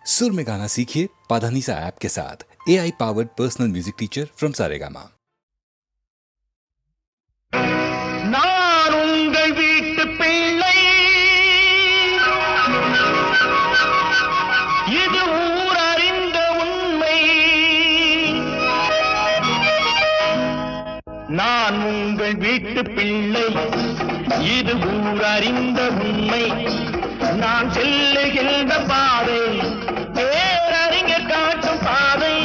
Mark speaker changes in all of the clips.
Speaker 1: सुर में गाना सीखिए पाधानीसा ऐप के साथ। AI powered personal music teacher from Saregama.
Speaker 2: நான் உங்கள் வீட்டு பிள்ளை, இது ஊர் அறிந்த உண்மை. நான் உங்கள் வீட்டு பிள்ளை, இது ஊர் அறிந்த உண்மை. நான் செல்லுகின்ற பாதை பேரறிஞர் காட்டும் பாதை.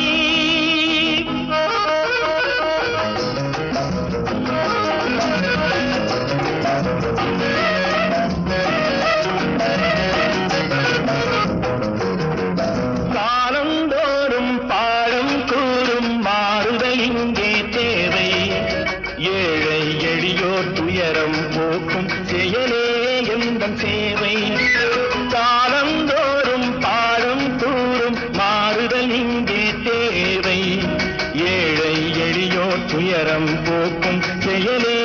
Speaker 2: காலந்தோறும் பாடம் கூறும் மாறுதல் இங்கே தேவை. ஏழை எளியோர் துயரம் போக்கும் செயலே எந்தன் சேவை. காலந்தோறும் பாடம் கூறும் மாறுதல் இங்கே தேவை. ஏழை எளியோர் துயரம் போக்கும் செயலே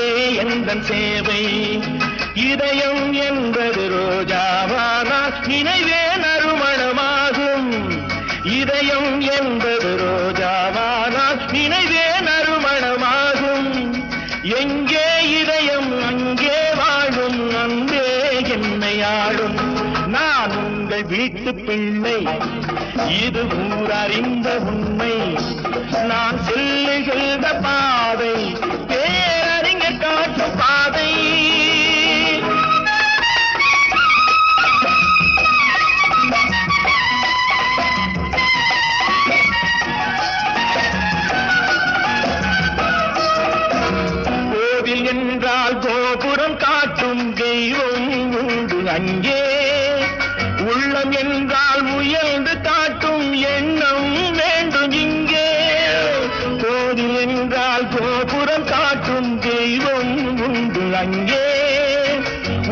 Speaker 2: எந்தன் சேவை. இதயம் என்பது ரோஜாவானால் நினைவே நறுமணமாகும். இதயம் என்பது ரோஜாவானால் நினைவே நறுமணமாகும். எங்கே இதயம் அங்கே வாழும், அன்பே என்னை ஆளும். நான் உங்கள் வீட்டு பிள்ளை, இது ஊர் அறிந்த உண்மை. நான் செல்லுகின்ற பாதை பேரறிஞர் காட்டும் பாதை. கோவில் என்றால் கோபுரம் காட்டும் தெய்வம் உண்டு அங்கே. உள்ளம் என்றால் உயர்ந்து காட்டும் எண்ணம் வேண்டும் இங்கே. கோவில் என்றால் கோபுரம் காட்டும் தெய்வம் உண்டு அங்கே.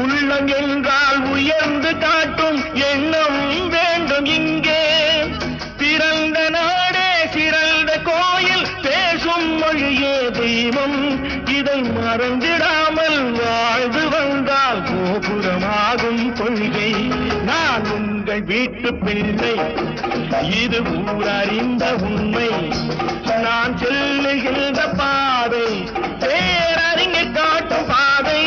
Speaker 2: உள்ளம் என்றால் உயர்ந்து காட்டும் எண்ணம் வேண்டும் இங்கே. பிறந்த நாடே சிறந்த கோயில், பேசும் மொழியே தெய்வம். இதை மறந்திடாமல் வாழ்ந்து வந்தால் கோபுரமாகும் கொள்கை. நான் உங்கள் வீட்டு பிள்ளை, இது ஊர் அறிந்த உண்மை. நான் செல்லுகின்ற பாதை பேரறிஞர் காட்டும் பாதை.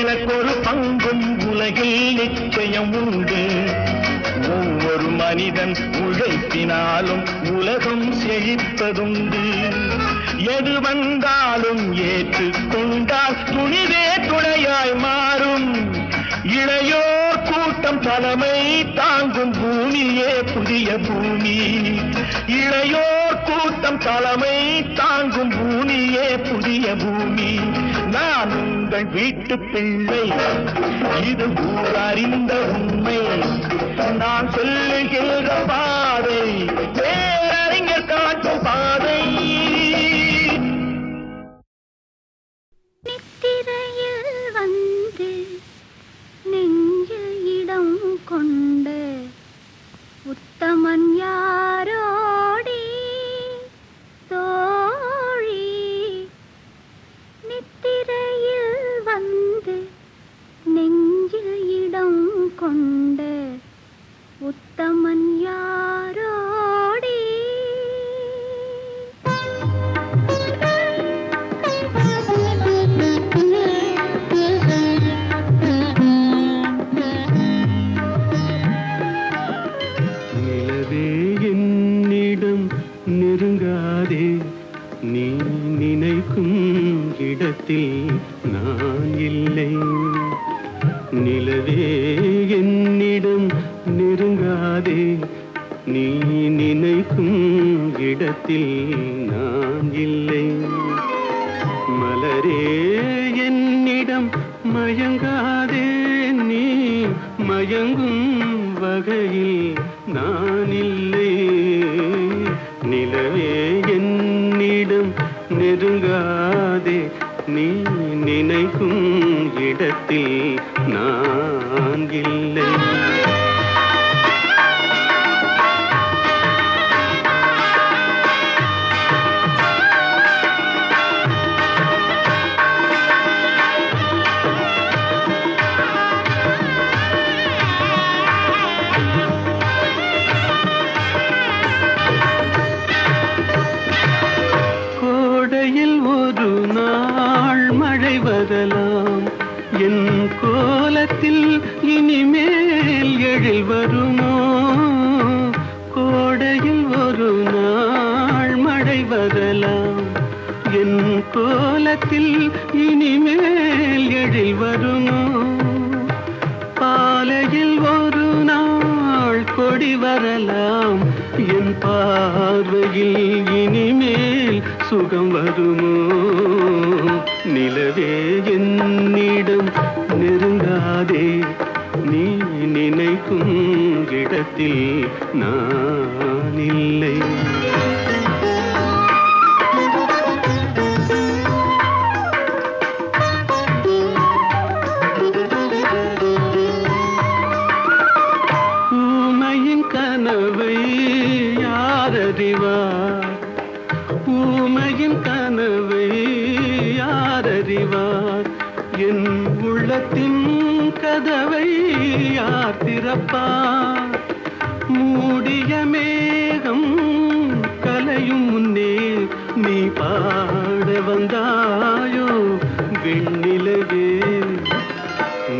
Speaker 2: எனக்கொரு பங்கும் உலகில் நிச்சயம் உண்டு. ஒவ்வொரு மனிதன் உழைப்பினாலும் உலகம் செழிப்பதுண்டு. எது வந்தாலும் ஏற்றுக்கொண்டால் துணிவே துணையாய் மாறும். இளையோர் கூட்டம் தலைமை தாங்கும் பூமியே புதிய பூமி. இளையோர் கூட்டம் தலைமை தாங்கும் பூமியே புதிய பூமி. நான் உங்கள் வீட்டு பிள்ளை, இது ஊர் அறிந்த உண்மை. நான் சொல்லுகின்ற பாதை பேரறிஞர் காட்டும் பாதை.
Speaker 3: நித்திரையில் வந்து நெஞ்சில் இடம் கொண்ட உத்தமன் யாரோடி தோழி. நித்திரையில் வந்து நெஞ்சில் இடம் கொண்ட உத்தமன் யாரோடி.
Speaker 4: நிலவே என்னிடம் நெருங்காதே, நீ நினைக்கும் இடத்தில் நான் இல்லை. நிலவே என்னிடம் நெருங்காதே, நீ நினைக்கும் இடத்தில் நான் இல்லை. மலரே என்னிடம் மயங்காதே, நீ மயங்கும் வகையில் நான் இல்லை. நிலவே என்னிடம் நெருங்காதே, நீ நினைக்கும் இடத்தில் இடத்தில் நான் இல்லை. வரலாம் என் கோலத்தில் இனிமேல் எழில் வருமோ? கோடையில் ஒரு நாள் மழை வரலாம் என் கோலத்தில் இனிமேல் எழில் வருமோ? பாலையில் ஒரு நாள் கொடி வரலாம் என் பார்வையில் இனிமேல் சுகம் வருமோ? நிலவே என்னிடம் நெருங்காதே, நீ நினைக்கும் இடத்தில் நான் இல்லை. ஊமையின் கனவை யாரறிவார்? ஊமையின் கனவை யாரறிவார்? என் உள்ளத்தின் கதவை யார் திறப்பார்? மூடிய மேகம் கலையும் முன்னே நீ பாட வந்தாயோ வெண்ணிலவே?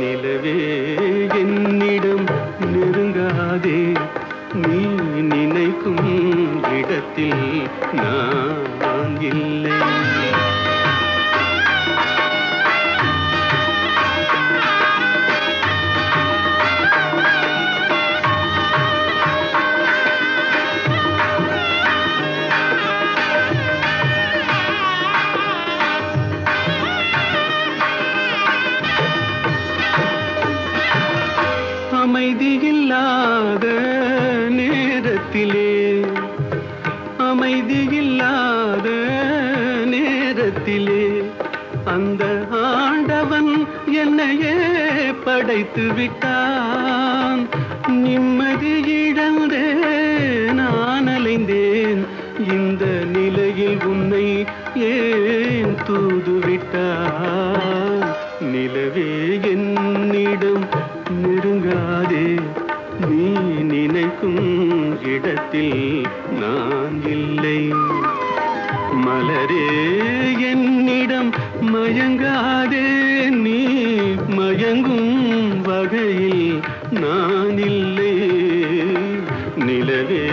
Speaker 4: நிலவே என்னிடம் நெருங்காதே, நீ நினைக்கும் இடத்தில் நான் இல்லை. அமைதியில்லாத நேரத்திலே, அமைதியில்லாத நேரத்திலே அந்த ஆண்டவன் என்னையே படைத்து விட்டான். நிம்மதி இழந்தே நான் அலைந்தேன், இந்த நிலையில் உன்னை ஏன் தூது விட்டான்? நிலவே என்னிடம் நெருங்காதே, நீ நினைக்கும் இடத்தில் நான் இல்லை. மலரே என்னிடம் மயங்காதே, நீ மயங்கும் வகையில் நான் இல்லை. நிலவே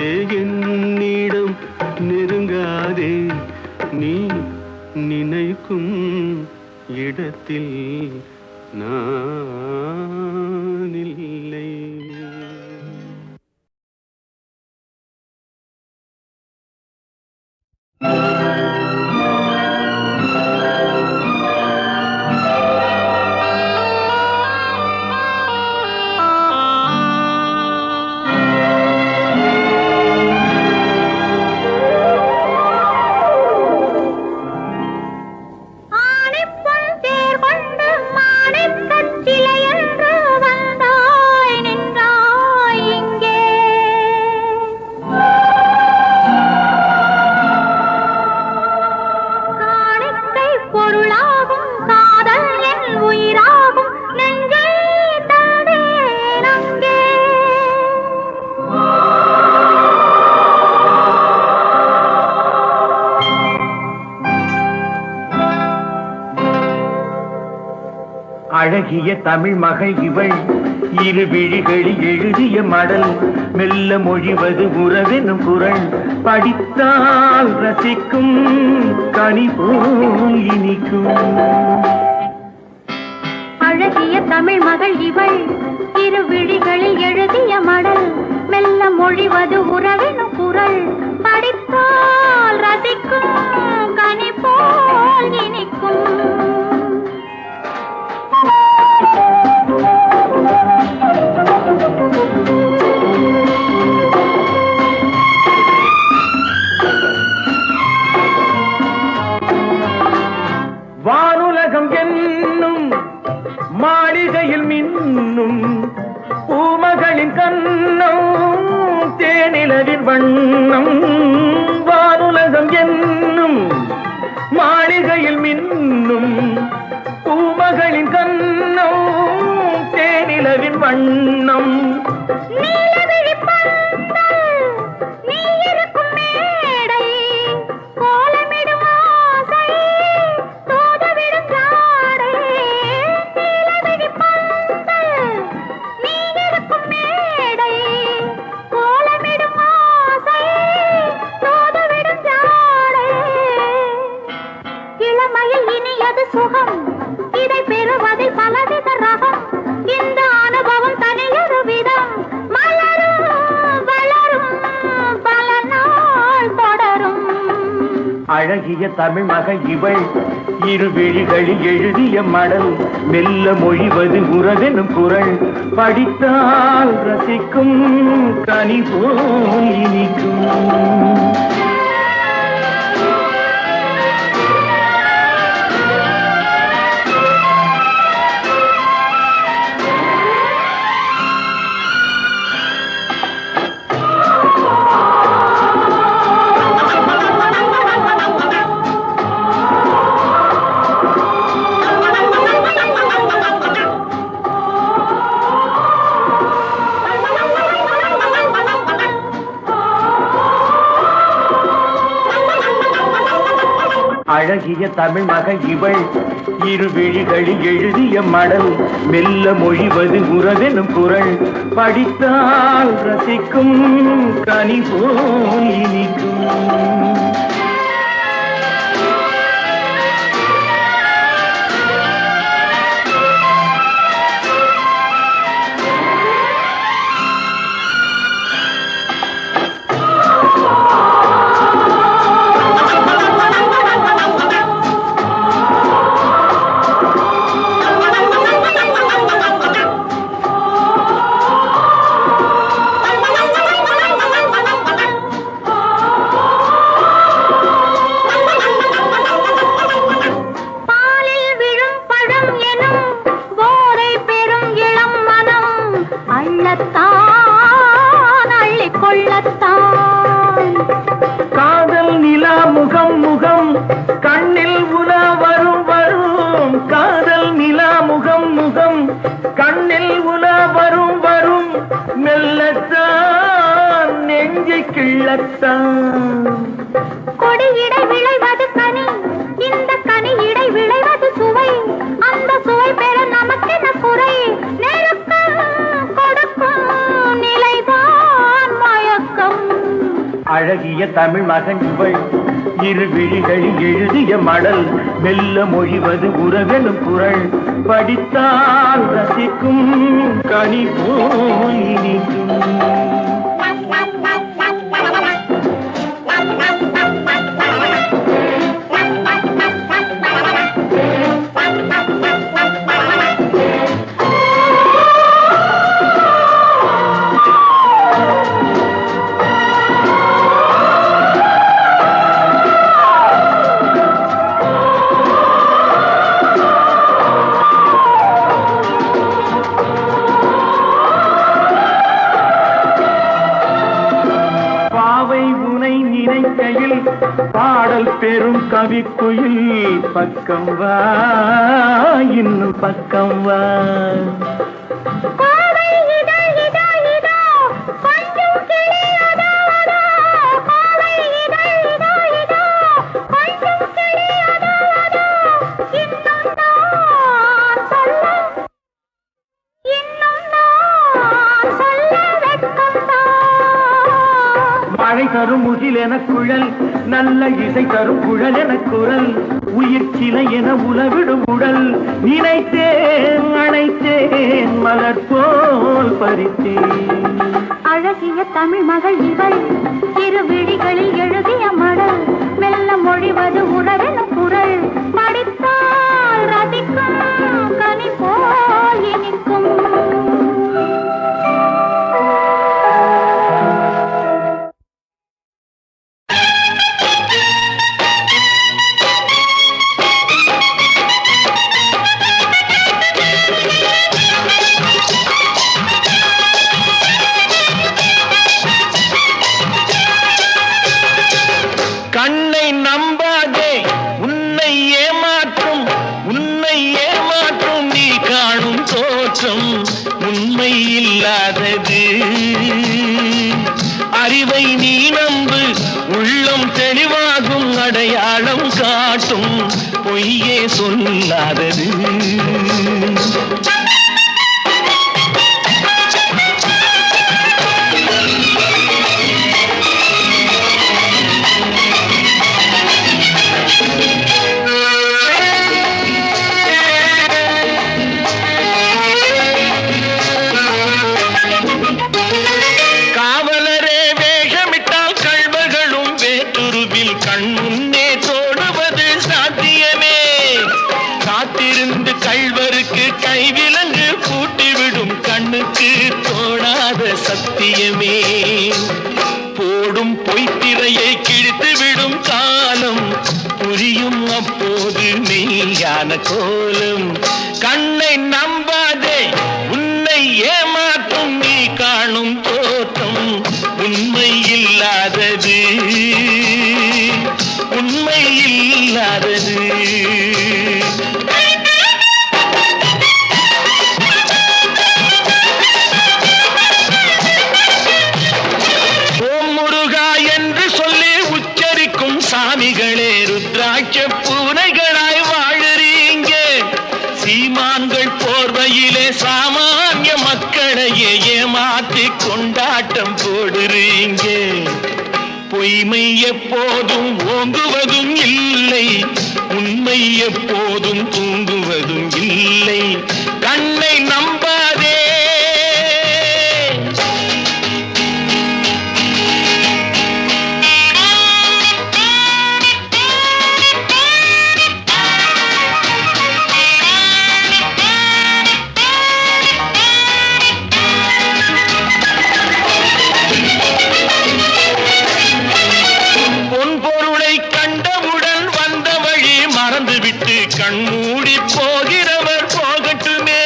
Speaker 4: என்னிடம் நெருங்காதே, நீ நினைக்கும் இடத்தில் நான் இல்லை.
Speaker 2: அழகிய தமிழ் மகள் இவள், இரு விழிகளில் எழுதிய மடல், மெல்ல மொழிவது உறவெனும் குரல், படித்தால் ரசிக்கும் கனி போல் இனிக்கும்.
Speaker 3: அழகிய தமிழ் மகள் இவள், இரு விழிகளில் எழுதிய மடல், மெல்ல மொழிவது உறவெனும் குரல், படித்தால் ரசிக்கும் கனி போல் இனிக்கும்.
Speaker 2: வானுலகம் என்னும் மாடி மின்னும் பூமகளின் கண்ணம் தேனிலவின் வண்ணம் வானுலகம் என்னும் மாளிகையில் மின்னும் பூமகளின் கண்ணம் தேனிலவின் வண்ணம்
Speaker 3: சுகம் இதை பெறுவதில் பலவித ரகம் இந்த அனுபவம் தனியொரு விதம் மலரும் வளரும் பல நாள் தொடரும்
Speaker 2: அழகிய தமிழ் மகள் இவள் இரு விழிகளில் எழுதிய மடல் மெல்ல மொழிவது உறவெனும் குரல் படித்தால் ரசிக்கும் கனி போல் இனிக்கும் அழகிய தமிழ் மகள் இவள் இரு விழிகளில் எழுதிய மடல் மெல்ல மொழிவது உறவெனும் குரல் படித்தால் ரசிக்கும் கனி போல் இனிக்கும் காதல் நிலா முகம் முகம் கண்ணில் உலா வரும் வரும் காதல் நிலா முகம் முகம் கண்ணில் உலா வரும் வரும் மெல்லத்தான் நெஞ்சை கிள்ளத்தான்
Speaker 3: கொடியிடை விளைவது கனி இந்த கனி இடை விளைவது சுவை அந்த சுவை பெற நமக்கென குறை நெருக்கம் கொடுக்கும் நிலைதான் மயக்கம்
Speaker 2: அழகிய தமிழ் மகன் இவள் இரு விழிகளில் எழுதிய மடல் மெல்ல மொழிவது உறவெனும் குரல் படித்தால் ரசிக்கும் கனி போல் இனிக்கும் பாடல் பெரும் கவிக்குயில் பக்கம் வா இன்னும் பக்கம் வா மழை தரும் முகில் என குழல் நல்ல இசை தரும் குழல் என குரல் உயிர் சிலை என உலவிடும் உடல் நினைத்தேன் அணைத்தேன் மலர் போல் பறித்தேன்
Speaker 3: அழகிய தமிழ் மகள் இவள் இரு விழிகளில் எழுதிய மடல் மெல்ல மொழிவது உறவென குரல் படித்தால் ரசிக்கும் கனி போல் இனிக்கும்
Speaker 2: காணும் தோற்றம் உண்மை இல்லாதது. அறிவை நீ நம்பு, உள்ளம் தெளிவாகும், அடையாளம் காட்டும், பொய்யே சொல்லாதது. கைவிலங்கு பூட்டிவிடும் கண்ணுக்கு தோணாத சத்தியமே. போடும் பொய்த்திரையை கிழித்துவிடும் காலம் புரியும் அப்போது மெய்யான கோலம். கண்ணை நம்பாதே, உன்னை ஏமாற்றும் நீ காணும் தோற்றம் உண்மை இல்லாதது, உண்மை இல்லாதது. சாமிகளே ருத்ராட்ச பூனைகளாய் வாழறீங்க. சீமான்கள் போர்வையிலே சாமானிய மக்களையே ஏமாற்றி கொண்டாட்டம் போடுறீங்க. பொய்மை எப்போதும் ஓங்குவதும் இல்லை, உண்மை எப்போதும் தூங்குவதும் இல்லை. கண்ணை நம்பாதே. கண்மூடி போகிறவர் போகட்டுமே.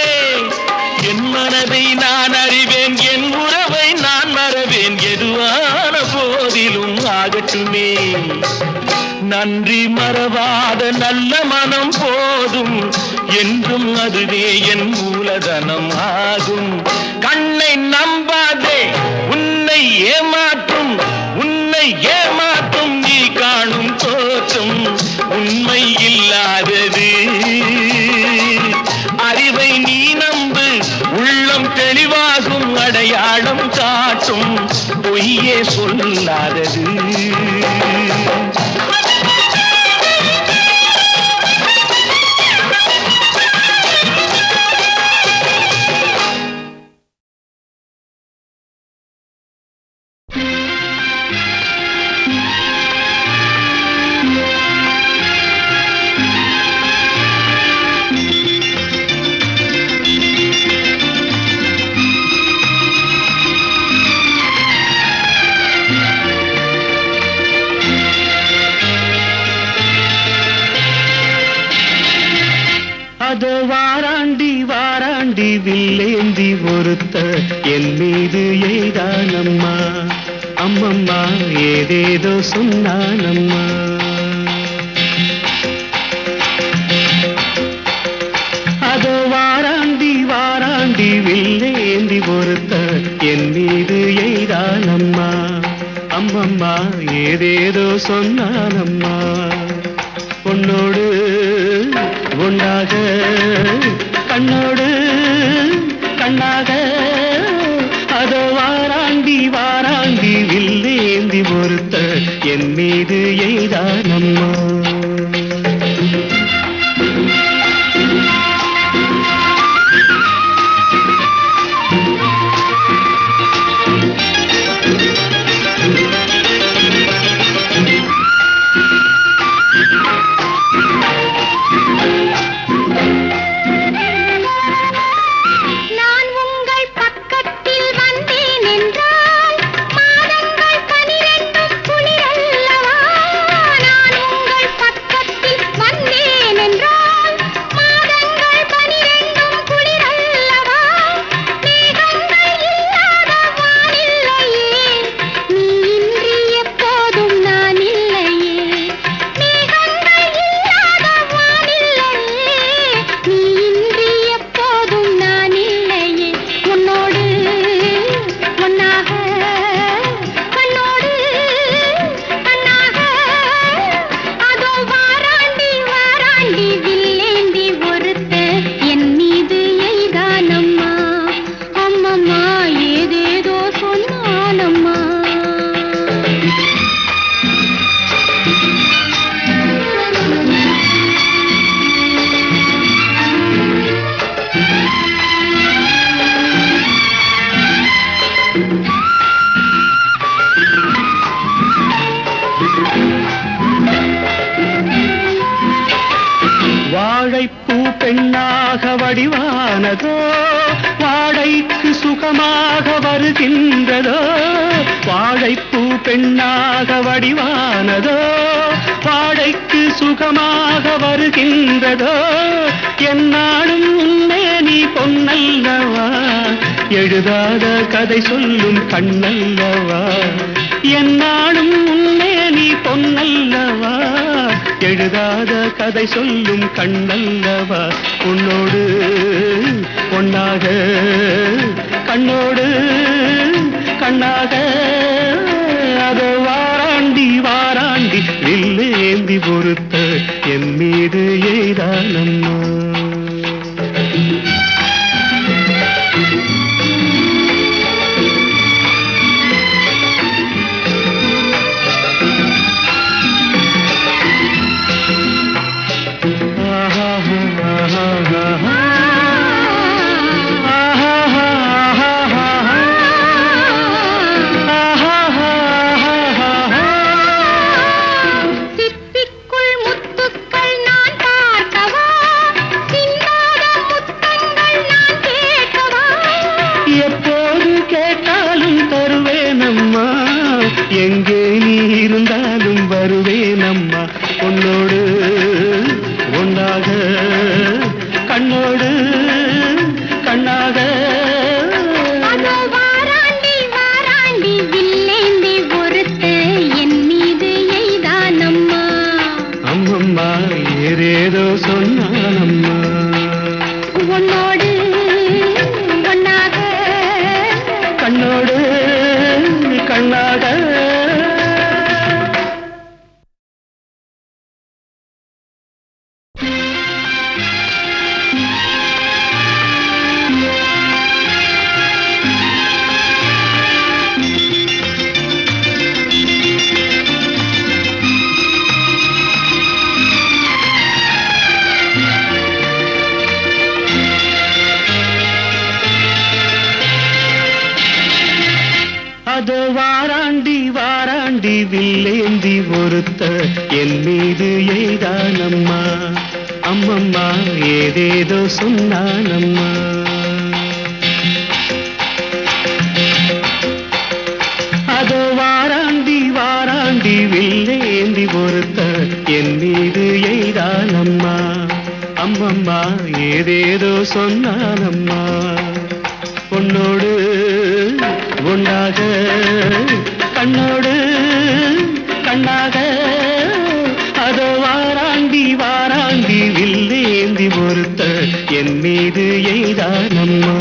Speaker 2: என் மனதை நான் அறிவேன், என் உறவை நான் மறவேன், எதுவான போதிலும் ஆகட்டுமே. நன்றி மறவாத நல்ல மனம் போதும், என்றும் அதுவே என் மூலதனம் ஆகும். கண்ணை நம்பாதே, உன்னை ஏமாற்றும், உன்னை ஏமாற்றும் நீ காணும் தோற்றம் உண்மை இல்லாதது. அறிவை நீ நம்பு, உள்ளம் தெளிவாகும், அடையாளம் காட்டும், பொய்யே சொல்லாதது. அதோ வாராண்டி வாராண்டி வில்லேந்தி ஒருத்த என் மீது எய்தானம்மா. அம்மம்மா ஏதேதோ சொன்னானம்மா. அதோ வாராண்டி வாராண்டி வில்லேந்தி ஒருத்த என் மீது எய்தானம்மா. அம்மம்மா ஏதேதோ சொன்னானம்மா. பொன்னோடு ஒன்றாக கண்ணோடு கண்ணாக அதோ வாராண்டி வாராண்டி வில்லேந்தி ஒருத்த என் மீது எய்தானம்மா.
Speaker 3: நான்
Speaker 4: வடிவானதோ வாடைக்கு சுகமாக வருகின்றதோ வாழைப்பூ பெண்ணாக வடிவானதோ வாடைக்கு சுகமாக வருகின்றதோ என்னாலும் உன்னே நீ பொன்னல்லவா எழுதாத கதை சொல்லும் கண்ணல்லவா என்னாலும் உன்னே நீ பொன்னல்லவா எழுதாத கதை சொல்லும் கண்ணல்லவா உன்னோடு பொன்னாக கண்ணோடு கண்ணாக அது வாராண்டி வாராண்டி வில்லேந்தி பொறுத்த என் மீது எய்தானம்மா எங்கே நீ இருந்தாலும் வருவேனம்மா உன்னோடு ஒன்றாக கண்ணோடு கண்ணாக
Speaker 3: வாராண்டி வாராண்டி வில்லேந்தி பொறுத்து என் மீது எய்தானம்மா
Speaker 4: அம்மம்மா ஏதேதோ சொன்னானம்மா
Speaker 3: உன்னோடு ஒன்னாக
Speaker 4: கண்ணோடு கண்ணாக அது வாராண்டி வாராண்டி வில்லேந்தி ஒருத்த என் மீது எய்தானம்மா அம்மம்மா ஏதேதோ சொன்னானம்மா அது வாராண்டி வாராண்டி வில்லேந்தி ஒருத்த என் மீது எய்தானம்மா அம்மம்மா ஏதேதோ சொன்னானம்மா உன்னோடு ஒன்றாக கண்ணோடு கண்ணாக அதோ வாராண்டி வாராண்டி வில்லேந்தி பொறுத்த என் மீது எய்தானம்மா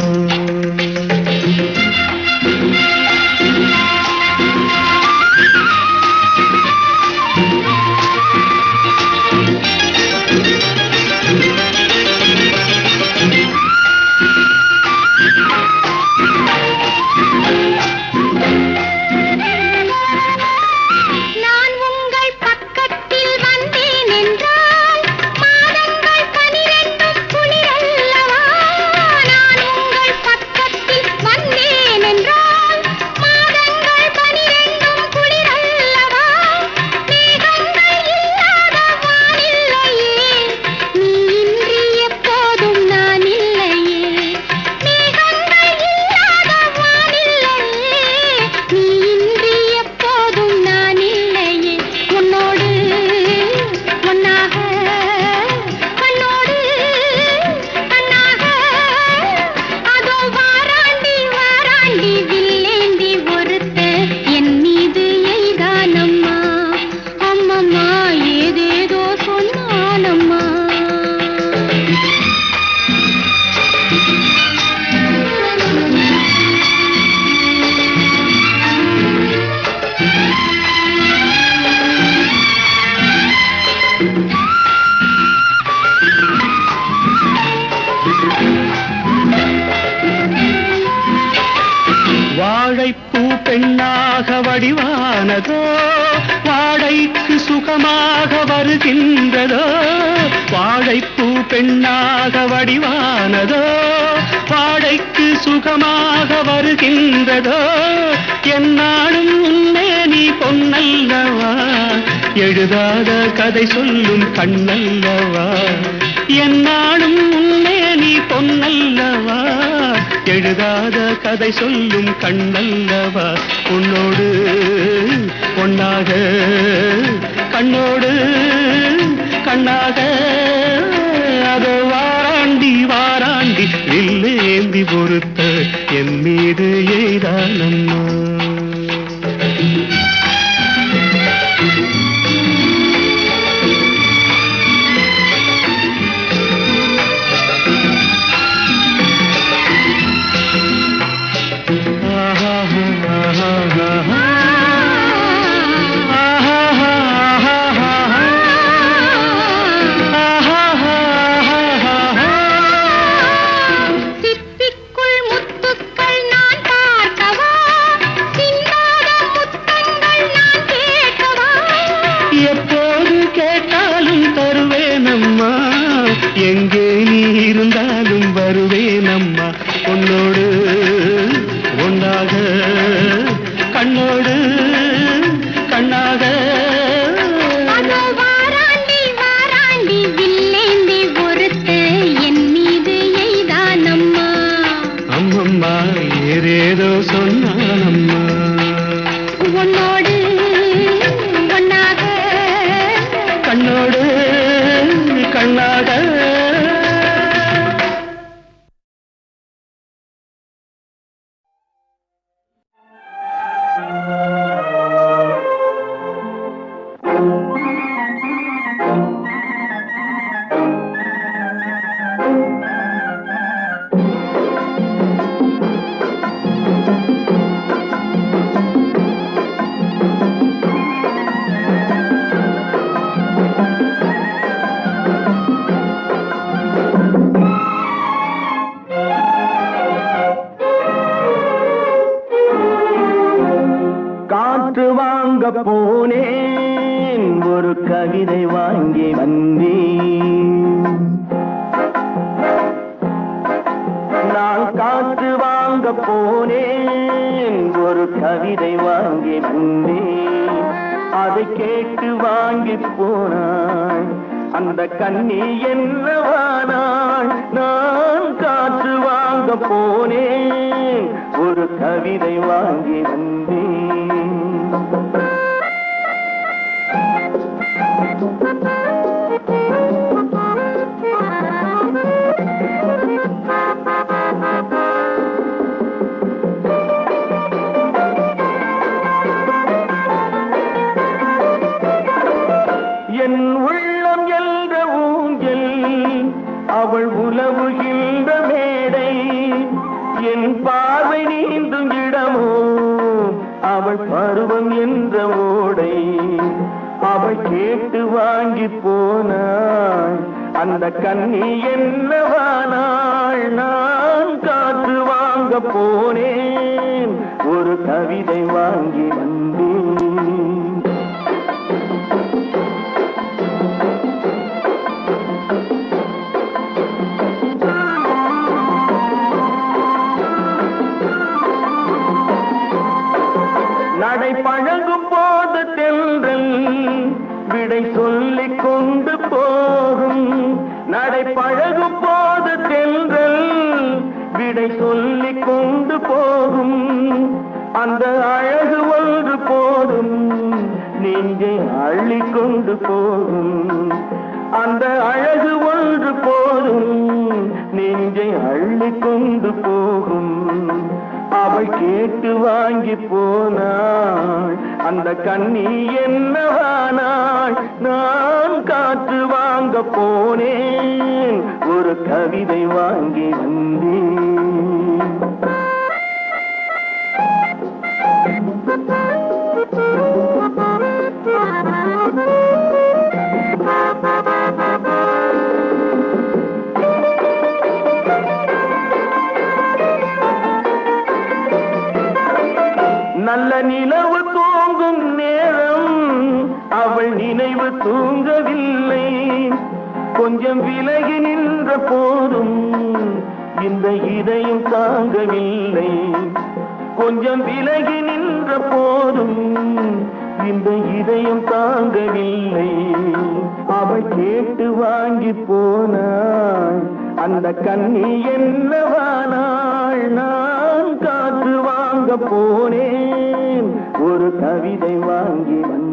Speaker 4: வாழைப்பூ பெண்ணாக வடிவானதோ வாடைக்கு சுகமாக வருகின்றதோ வாழைப்பூ பெண்ணாக வடிவானதோ வாடைக்கு சுகமாக வருகின்றதோ என்னாலும் உன்னே நீ பொன்னல்லவா எழுதாத கதை சொல்லும் கண்ணல்லவா என்னாலும் உன்னே நீ பொன்னல்லவா, எழுதாத கதை சொல்லும் கண்ணல்லவா, உன்னோடு பொன்னாக கண்ணோடு கண்ணாக அதோ வாராண்டி வாராண்டி வில்லேந்தி பொறுத்த என் மீது எய்தானம்மா. எங்கே நீ இருந்தாலும் வருவேனம்மா, உன்னோடு ஒன்றாக கண்ணோடு கண்ணாக.
Speaker 3: வாராண்டி வாராண்டி வில்லேந்தி பொறுத்து என் மீது எய்தானம்மா.
Speaker 4: அம்மம்மா ஏதேதோ சொன்னானம்மா,
Speaker 3: உன்னோடு ஒன்னாக
Speaker 4: கண்ணோடு கண்ணாக.
Speaker 2: போனேன் ஒரு கவிதை வாங்கி வந்தேன், நான் காற்று வாங்க போனேன் ஒரு கவிதை வாங்கி வந்தேன், அதை கேட்டு வாங்கி போனாள் அந்த கண்ணி என்னவானாள். நான் காற்று வாங்க போனேன் ஒரு கவிதை வாங்கி வந்தேன். என் உள்ளம் என்ற ஊஞ்சல் அவள் உலவுகின்ற மேடை, என் பார்வை நீந்தும் இடமோ அவள் பருவம் என்ற ஓடை. அவள் கேட்டு வாங்கி போனாள் அந்த கண்ணி என்னவானாள். நான் காற்று வாங்க போனேன் ஒரு கவிதை வாங்கி வந்தேன். நடை பழகும் போது தென்றல் விடை சொல்லிக் கொண்டு போகும், நடை பழகும் போது தென்றல் விடை சொல்லிக் கொண்டு போகும். அந்த அழகு ஒன்று போதும் நெஞ்சை அள்ளிக் கொண்டு போகும், அந்த அழகு ஒன்று போதும் நெஞ்சை அள்ளிக் கொண்டு போகும். அவள் கேட்டு வாங்கி போனாள் அந்த கண்ணி என்னவானாள். நான் காற்று வாங்க போனேன் ஒரு கவிதை வாங்கி வந்தேன். நல்ல நிலவு தூங்கும் நேரம் அவள் நினைவு தூங்கவில்லை, கொஞ்சம் விலகி நின்ற போதும் இந்த இதயம் தாங்கவில்லை, கொஞ்சம் விலகி நின்ற போதும் இந்த இதயம் தாங்கவில்லை. அவள் கேட்டு வாங்கி போனாள் அந்த கண்ணி என்னவானாள் நான் காற்று வாங்க போனேன் ஒரு கவிதை வாங்கி வந்தேன்.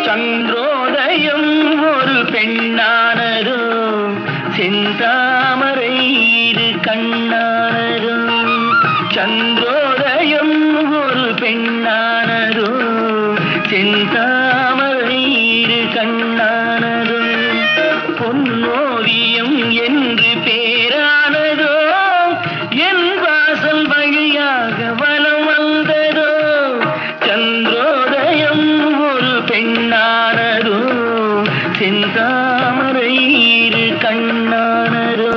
Speaker 4: சந்திரோதயம் ஒரு பெண்ணானதோ செந்தாமரை இரு கண்ணானதோ. சந்திரோதயம் ஒரு பெண்ணானதோ செந்தாமரை இரு கண்ணானதோ. பொன்னோவியம் என்று பேரானதோ என் வாசல் வழியாக வலம் வந்ததோ. சந்திரோதயம் ஒரு பெண்ணானதோ செந்தாமரை இரு கண்ணானதோ.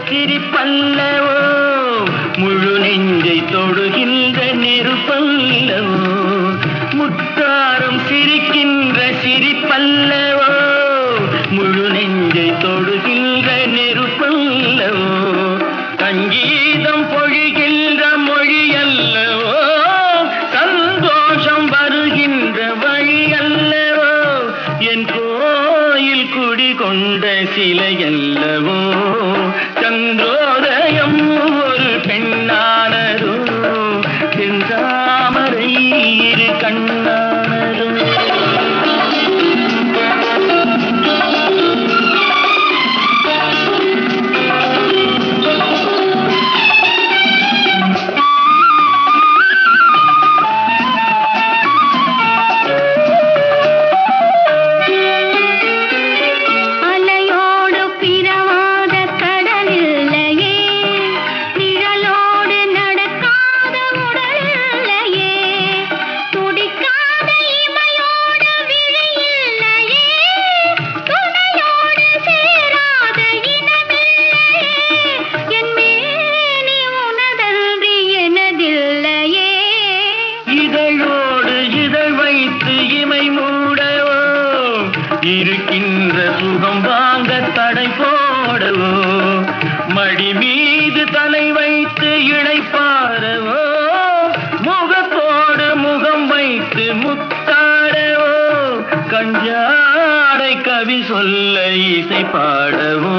Speaker 4: சிரிப்பல்லவோ முழு நெஞ்சை தொடுகின்ற நெருப்பல்லவோ. முத்தாரம் சிரிக்கின்ற சிரிப்பல்லவோ முழு நெஞ்சை தொடுகின்ற நெருப்பல்லவோ. சங்கீதம் பொழிகின்ற மொழியல்லவோ சந்தோஷம் வருகின்ற வழியல்லவோ. என் கோயில் குடிகொண்ட சிலையல்லவோ. சந்திரோதயம் ஒரு பெண்ணானதோ செந்தாமரை இரு கண்ணானதோ. இருக்கின்ற சுகம் வாங்க தடை போடவோ. மடி மீது தலை வைத்து இணைப்பாரவோ. முகத்தோடு முகம் வைத்து முத்தாடவோ. கஞ்சாடை கவி சொல்ல இசை பாடவோ.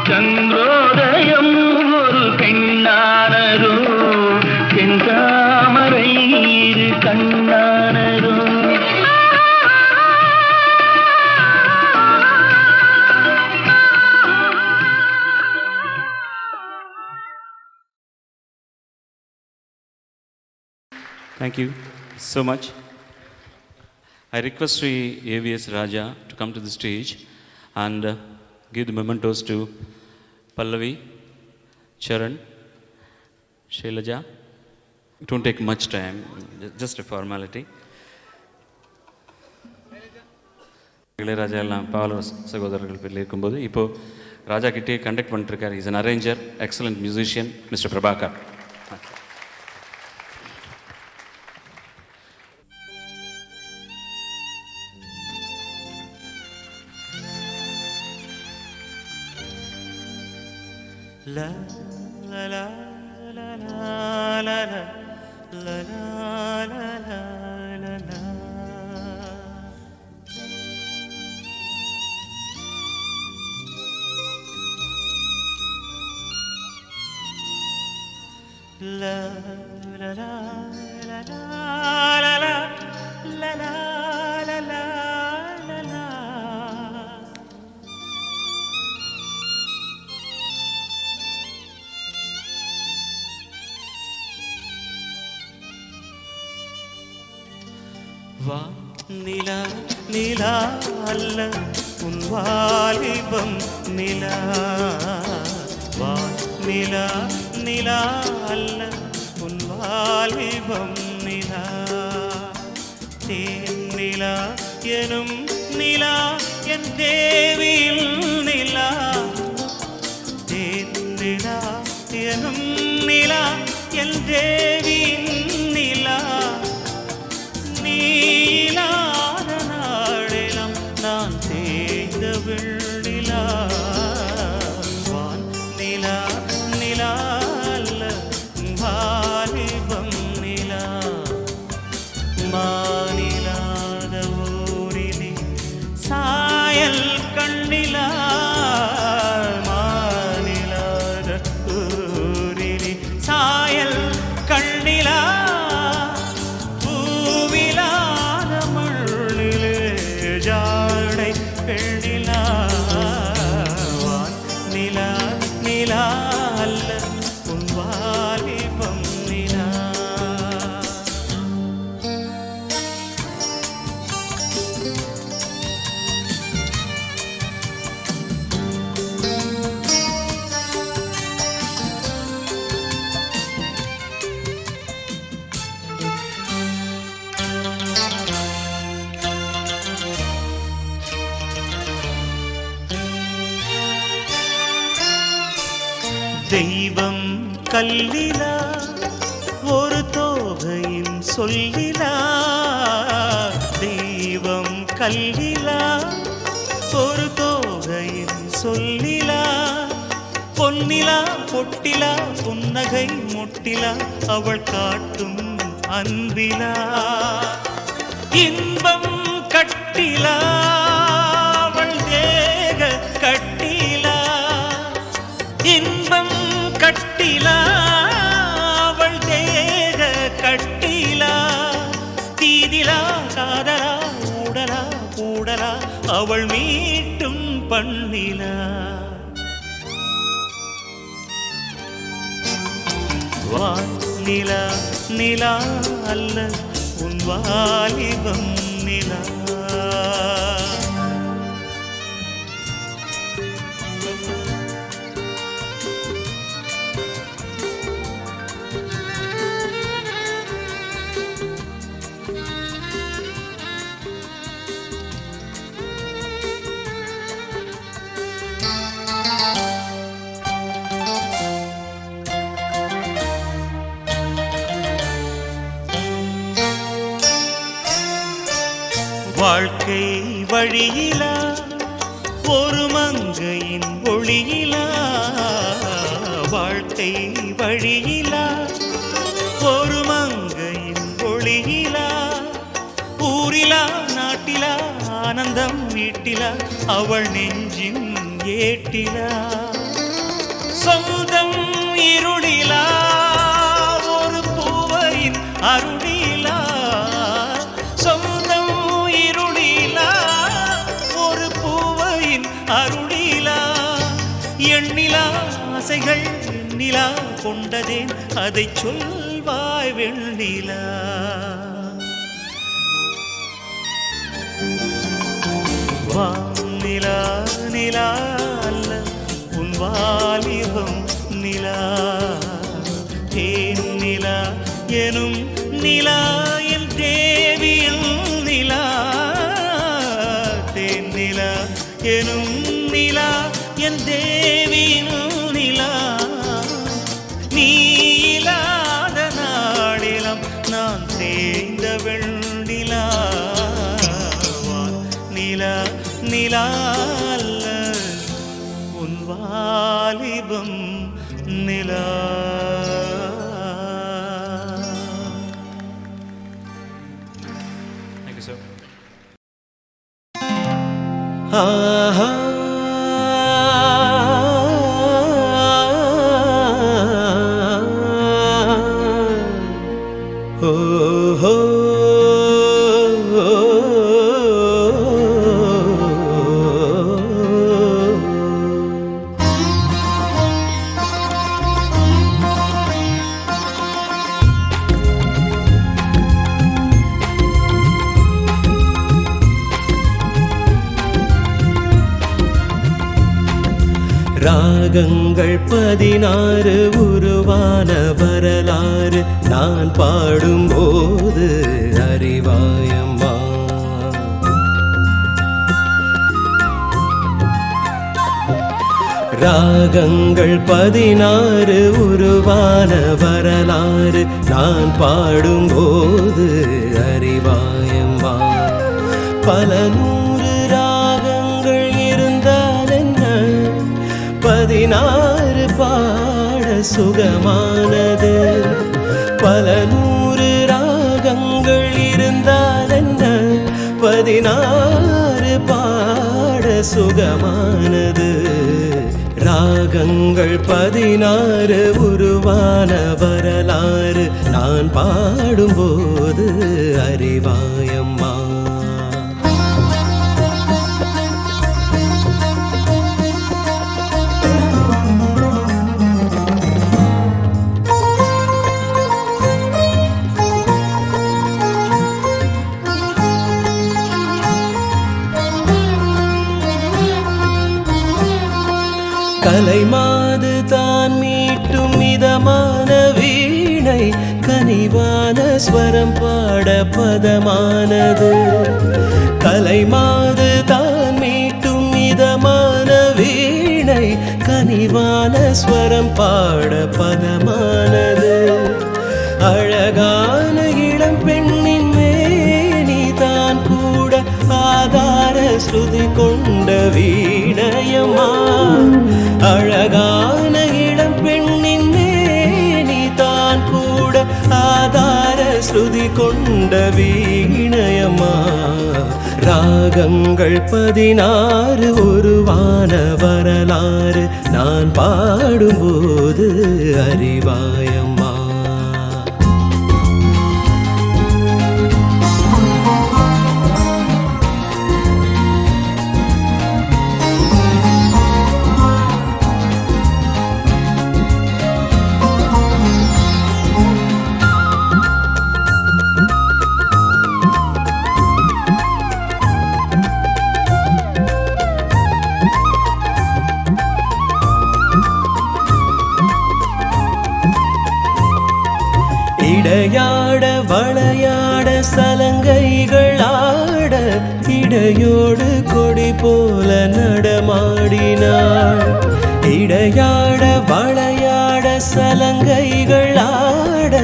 Speaker 4: சந்திரோதயம் ஒரு பெண்ணானதோ செந்தாமரை இரு கண்ணானதோ.
Speaker 5: Thank you so much. I request Sri AVS Raja to come to the stage and give the mementos to Pallavi, Charan, Shailaja. It won't take much time, just a formality. Ilaiyaraaja எல்லாம் பாவலர் சகோதரர்கள் பேரில் இருக்கும்போது இப்போது ராஜா கிட்டே கண்டக்ட் பண்ணிட்டுருக்கார். Is an arranger, excellent musician, mister Prabhakar.
Speaker 6: La la la la la la la la la la la la. La la la la la la la la la la la la. வா நிலா நிலா அல்ல உன் வாலிபம் நிலா. வா நிலா நிலா அல்ல உன் வாலிபம் நிலா. தேன் நிலா எனும் நிலா என் தேவியில் நிலா. தேன் நிலா எனும் நிலா என் தேவியின் நிலா. நீலாத நாடெல்லாம் நான் தேய்ந்த வெள்ளிலா. வான் நிலா நிலா அல்ல வாலிபம் நிலா. மாநிலாத ஊரிலே சாயல் கண்ணிலா. மாநிலாத ஊரிலே சாயல் கண்ணிலா. தெய்வம் கல்லிலா ஒரு தோகையின் சொல்லிலா. தெய்வம் கல்லிலா ஒரு தோகையின் சொல்லிலா. பொன்னிலா பொட்டிலா புன்னகை முட்டிலா அவள் காட்டும் அன்பிலா. இன்பம் கட்டிலா அவள் தேக கட்டிலா. இன்பம் கட்டிலா அவள் தேக கட்டிலா. தீதிலா காதலா ஊடலா கூடலா அவள் மீட்டும் பண்ணிலா. வான் நிலா நிலா அல்ல உன் வாலிபம் நிலா. வாழ்க்கை வழியிலா ஒரு மங்கையின் ஒளியிலா. வாழ்க்கை வழியிலா ஒரு மங்கையின் ஒளியிலா. ஊரிலா நாட்டிலா ஆனந்தம் வீட்டிலா அவள் நெஞ்சின் ஏட்டிலா. சொந்தம் இருளிலா ஒரு பூவையின் அருளிலா. சொந்தம் இருளிலா ஒரு பூவையின் அருளிலா. எண்ணிலா ஆசைகள் எண்ணிலா கொண்டதேன் அதை சொல் சொல்வாய் வெண்ணிலா. வானிலா நிலா அல்ல உன் வாலிபம் நிலா. தேன் நிலா எனும் நிலா என் தேவியில் நிலா. தேன் நிலா எனும் நிலா என் தேவியில் நிலா. நீ இல்லாத நாளிலம் நான் தேய்ந்த வெண்ணிலா. நிலா நிலா அல்ல உன் வாலிபம் நிலா.
Speaker 5: Thank you, sir.
Speaker 6: ஆஹா ஓஹோ ராகங்கள் 16 உருவான வரலாறு நான் பாடும்போது அறிவாயம்மா. ராகங்கள் 16 உருவான வரலாறு நான் பாடும்போது அறிவாயம்மா. பல 100 ராகங்கள் இருந்தால் என்ன, 16 பாட சுகமானது. பல 100 ராகங்கள் இருந்தால் என்ன, 16 பாட சுகமானது. ராகங்கள் 16 உருவான வரலாறு நான் பாடும்போது அறிவாயம்மா. கலைமாது தான் மீட்டும் மிதமான வீணை, கனிவான ஸ்வரம் பாட பதமானது. கலைமாது தான் மீட்டும் மிதமான வீணை, கனிவான ஸ்வரம் பாட பதமானது. அழகான இளம் பெண்ணின் மேனி தான் கூட ஆதார ஸ்ருதி கொண்ட வீணையம்மா. அழகான இளம் பெண்ணின் மேனி தான் கூட ஆதார ஸ்ருதி கொண்ட வீணையம்மா. ராகங்கள் 16 உருவான வரலாறு நான் பாடும்போது அறிவாயம்மா. இடையாட வளையாட சலங்கைகள் ஆட, இடையோடு கொடி போல நடமாடினாள். இடையாட வளையாட சலங்கைகள் ஆட,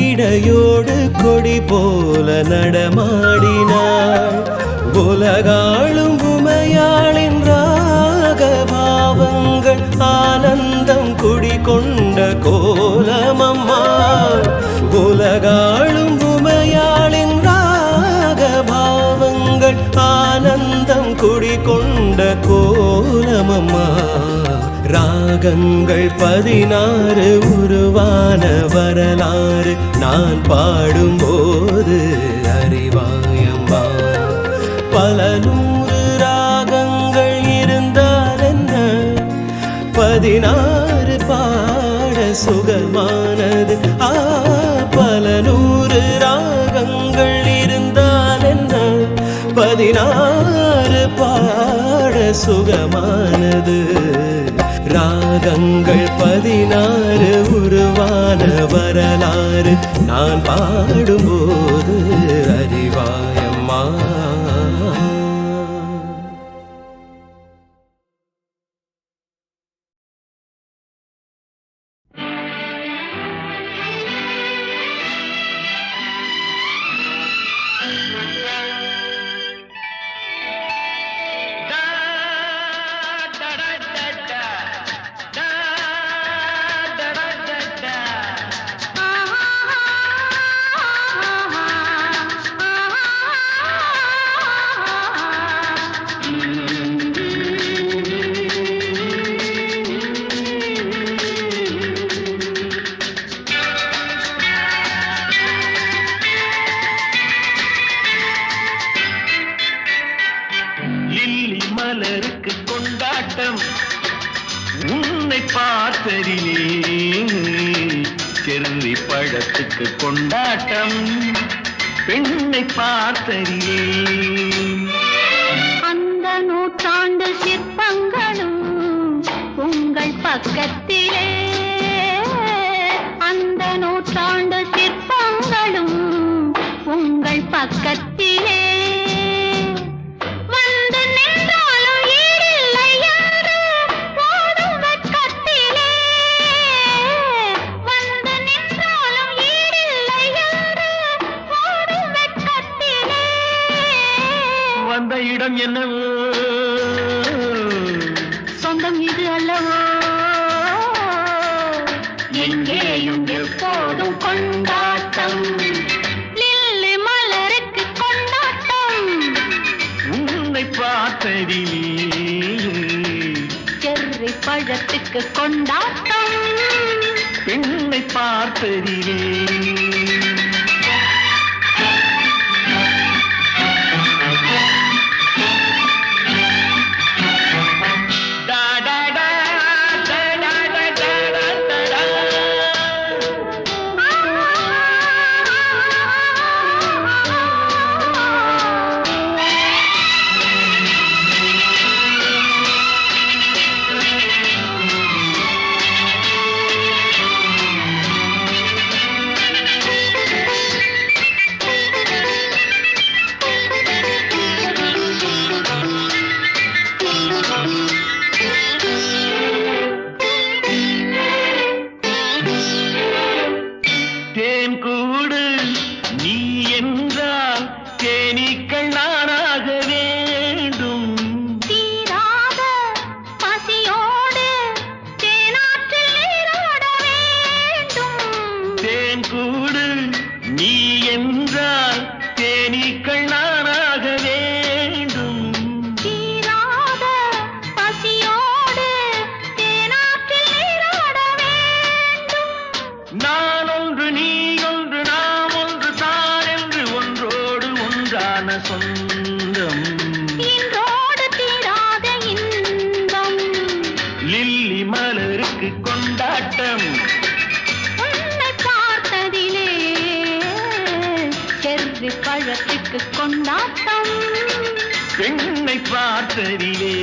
Speaker 6: இடையோடு கொடி போல நடமாடினாள். உலகாளும் உமையாளின் ராகபாவங்கள் ஆனந்தம் குடிகொண்ட கோலமம்மா. உலகாளும் உமையாளின் ராகபாவங்கள் ஆனந்தம் குடிகொண்ட கோலமம்மா. ராகங்கள் 16 உருவான வரலாறு நான் பாடும்போது அறிவாயம்மா. பல 100 ராகங்கள் இருந்தால் என்ன, 16 பாட சுகமானது. பல நூறு ராகங்கள் இருந்தால் என்ன, 16 பாட சுகமானது. ராகங்கள் 16 உருவான வரலாறு நான் பாடும்போது அறிவாயம்மா.
Speaker 2: மலருக்கு கொண்டாட்டம் உன்னை பார்த்ததிலே, செர்ரி பழத்துக்கு கொண்டாட்டம் பெண்ணை பார்த்ததிலே.
Speaker 3: அந்த நூற்றாண்டு சிற்பங்களும் உங்கள் பக்கத்திலே, அந்த நூற்றாண்டு சிற்பங்களும் உங்கள் பக்கத்திலே.
Speaker 2: வந்த இடம் என்னவோ,
Speaker 3: சொந்தம் இது அல்லவோ,
Speaker 2: எங்கேயும் எப்போதும் கொண்டாட்டம்.
Speaker 3: லில்லி மலருக்கு கொண்டாட்டம்
Speaker 2: உன்னை பார்த்ததிலே,
Speaker 3: செர்ரி பழத்துக்கு கொண்டாட்டம்
Speaker 2: பெண்ணை பார்த்ததிலே. சொந்தம்
Speaker 3: இன்றோடு தீராத இன்பம்.
Speaker 2: லில்லி மலருக்கு கொண்டாட்டம்
Speaker 3: உன்னை பார்த்ததிலே, செர்ரி பழத்துக்கு கொண்டாட்டம்
Speaker 2: பெண்ணை பார்த்ததிலே.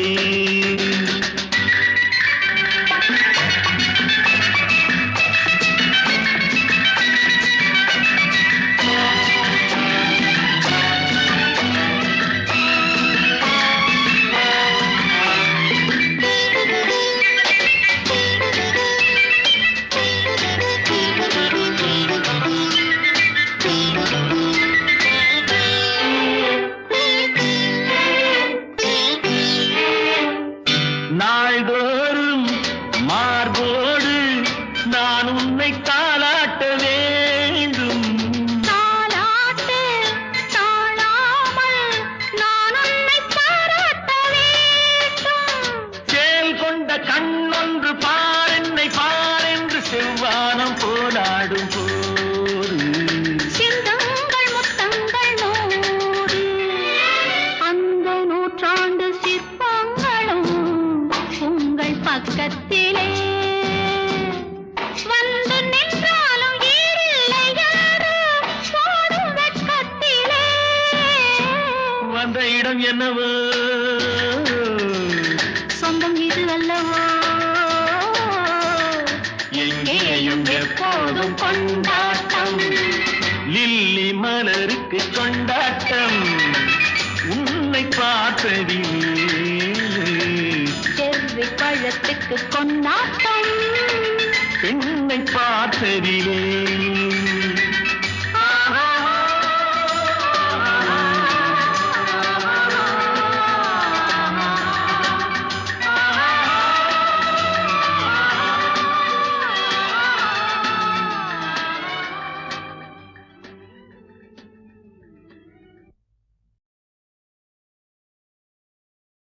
Speaker 2: நாள்தோறும் மார்போடு நான் உன்னை தாளாட்ட வேண்டும்.
Speaker 3: தாலாட்டு தாழாமல் நான் உன்னை பாராட்ட வேண்டும்.
Speaker 2: சேல் கொண்ட கண்ணொன்று பாரென்னை பாரென்று செவ்வானம் போராடும் போது
Speaker 3: சிந்தங்கள் முத்தங்கள் நூறு, அந்த நூற்றாண்டு சிற்பங்களும் உங்கள் பக்கத்திலே. வயசு அல்லவோ எங்கேயும் எப்போதும் கொண்டாட்டம்
Speaker 2: லில்லி மலருக்கு கொண்டாட்டம் உன்னை பார்த்ததிலே
Speaker 3: செர்ரி பழத்துக்கு கொண்டாட்டம்
Speaker 2: பெண்ணை பார்த்ததிலே